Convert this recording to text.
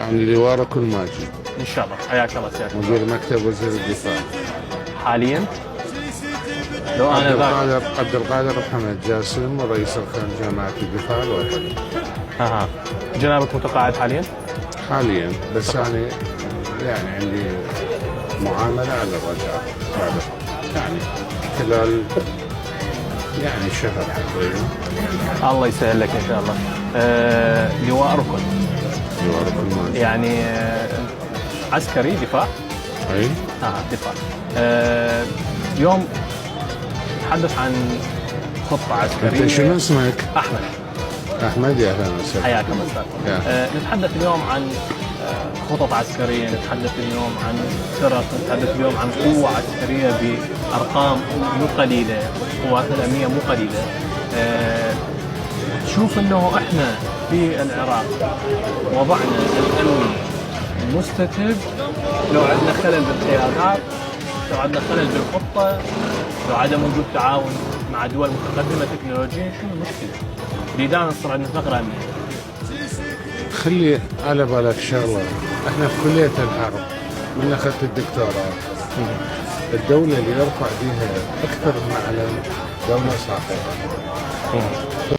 عن لواء ركن ماجد، ان شاء الله. حياك الله سيادة. مدير مكتب وزير الدفاع. حاليا لو انا عبد القادر محمد جاسم، رئيس اركان جامعه الدفاع الوطني. جنابك متقاعد حاليا؟ حاليا، بس انا يعني عندي معامله على الرجاء سابقا، يعني خلال يعني شهر تقريبا. الله يسهل لك ان شاء الله. لواء ركن. لواء ركن ماجد يعني عسكري دفاع. اي دفاع. اليوم نتحدث عن خطة عسكرية. انت شنو اسمك؟ أحمد. أحمد، يا أهلا وسهلا. حياك الله أستاذ. نتحدث اليوم عن خطط عسكرية، نتحدث اليوم عن فرق، نتحدث اليوم عن قوة عسكرية بأرقام مو قليلة، قواتنا الأمنية مو قليلة. تشوف أنه إحنا في العراق وضعنا الأمني مستتب لو عندنا خلل بالقيادات، لو عندنا خلل بالخطة، لو عدم وجود تعاون مع دول متقدمة تكنولوجيا. شو المشكلة؟ بدينا نصير عندنا ثغرة أمنية. خلي على بالك شغلة، احنا في كلية الحرب من اخذت الدكتوراه، الدولة اللي يرفع بها اكثر معلم دولة ساقطة.